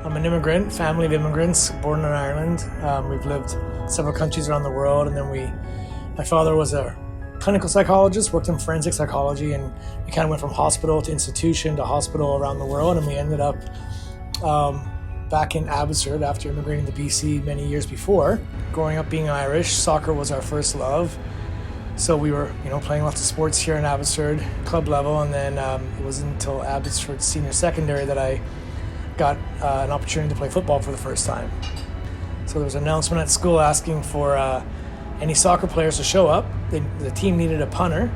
I'm an immigrant, family of immigrants, born in Ireland. We've lived several countries around the world, and then my father was a clinical psychologist, worked in forensic psychology, and we kind of went from hospital to institution to hospital around the world, and we ended up back in Abbotsford after immigrating to BC many years before. Growing up being Irish, soccer was our first love. So we were, playing lots of sports here in Abbotsford, club level, and then it wasn't until Abbotsford Senior Secondary that I got an opportunity to play football for the first time. So there was an announcement at school asking for any soccer players to show up. The team needed a punter,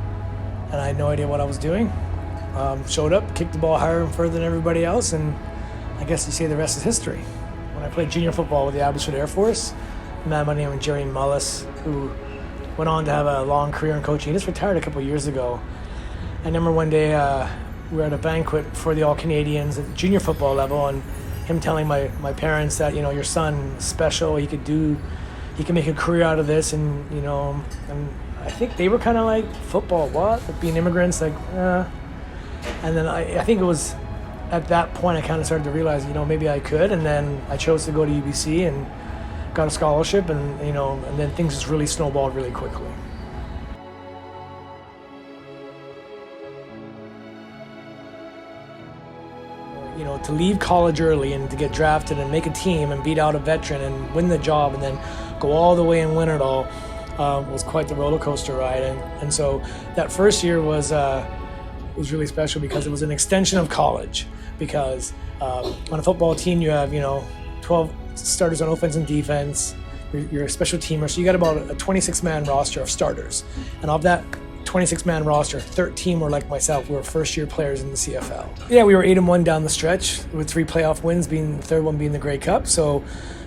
and I had no idea what I was doing. Showed up, kicked the ball higher and further than everybody else, and I guess you say the rest is history. When I played junior football with the Abbotsford Air Force, a man by the name of Jerry Mullis, who went on to have a long career in coaching. He just retired a couple of years ago. I remember one day we were at a banquet for the All-Canadians at junior football level, and him telling my parents that, your son is special, he can make a career out of this, and I think they were kind of like, football, what? Like being immigrants, like, And then I think it was at that point I kind of started to realize, maybe I could, and then I chose to go to UBC and got a scholarship, and and then things just really snowballed really quickly. To leave college early and to get drafted and make a team and beat out a veteran and win the job and then go all the way and win it all was quite the roller coaster ride. And so that first year was really special because it was an extension of college. Because on a football team you have 12 starters on offense and defense. You're a special teamer, so you got about a 26-man roster of starters, and of that 26-man roster, 13 were like myself. We were first-year players in the CFL. Yeah, we were 8-1 down the stretch, with 3 playoff wins, being the third one being the Grey Cup. So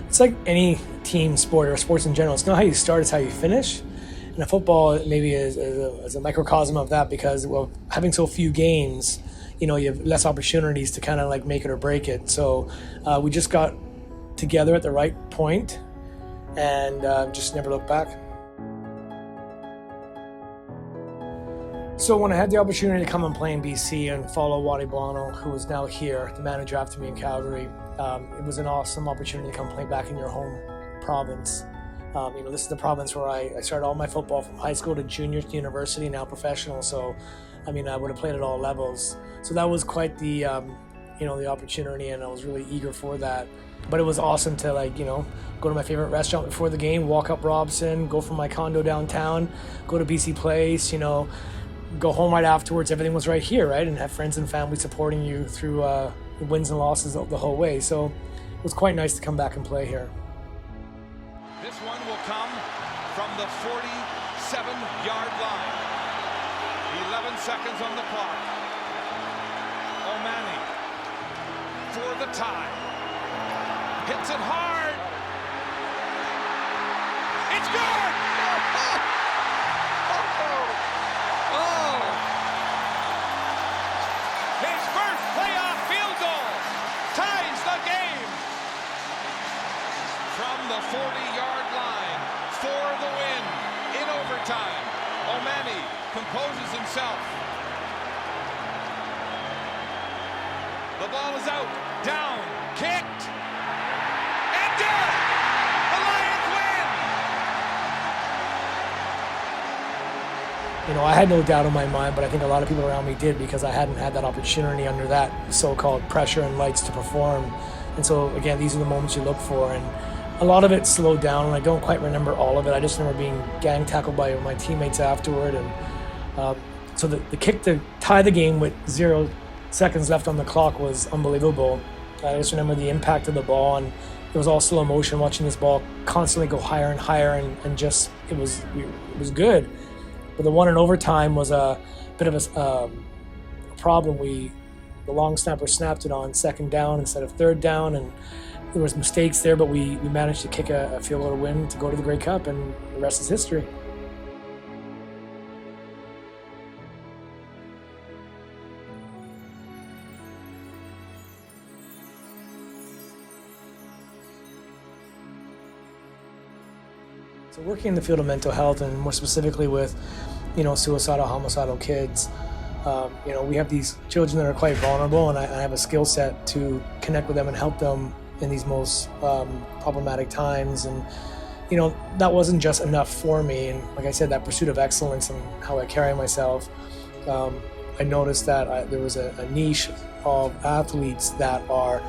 it's like any team sport or sports in general. It's not how you start, it's how you finish. And football maybe is a microcosm of that because, having so few games, you have less opportunities to kind of like make it or break it. So we just got together at the right point and just never looked back. So when I had the opportunity to come and play in BC and follow Waddy Blano, who is now here, the manager after me in Calgary, it was an awesome opportunity to come play back in your home province. This is the province where I started all my football from high school to junior to university, now professional. So, I would have played at all levels. So that was quite the, the opportunity, and I was really eager for that. But it was awesome to go to my favorite restaurant before the game, walk up Robson, go from my condo downtown, go to BC Place, go home right afterwards. Everything was right here, right? And have friends and family supporting you through the wins and losses the whole way. So it was quite nice to come back and play here. This one will come from the 47-yard line. 11 seconds on the clock. O'Mani for the tie. Hits it hard. It's good! Oh! His first playoff field goal ties the game. From the 40-yard line for the win in overtime. O'Mani composes himself. The ball is out, down, kicked, and good! The Lions win! I had no doubt in my mind, but I think a lot of people around me did because I hadn't had that opportunity under that so-called pressure and lights to perform. And so, again, these are the moments you look for. And a lot of it slowed down, and I don't quite remember all of it. I just remember being gang tackled by my teammates afterward. And so the kick to tie the game with 0 seconds left on the clock was unbelievable. I just remember the impact of the ball, and it was all slow motion watching this ball constantly go higher and higher, and just it was good. But the one in overtime was a bit of a problem. The long snapper snapped it on second down instead of third down, and there was mistakes there, but we managed to kick a field goal win to go to the Grey Cup, and the rest is history. So working in the field of mental health, and more specifically with, suicidal, homicidal kids, we have these children that are quite vulnerable, and I have a skill set to connect with them and help them in these most problematic times. And you know, that wasn't just enough for me. And like I said, that pursuit of excellence and how I carry myself, I noticed that there was a niche of athletes that are,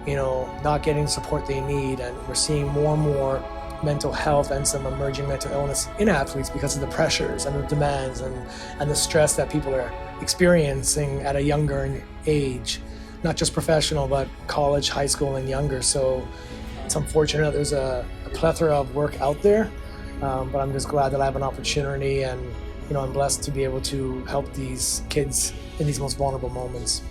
you know, not getting the support they need, and we're seeing more and more mental health and some emerging mental illness in athletes because of the pressures and the demands and the stress that people are experiencing at a younger age, not just professional, but college, high school, and younger. So it's unfortunate there's a plethora of work out there, but I'm just glad that I have an opportunity, and you know, I'm blessed to be able to help these kids in these most vulnerable moments.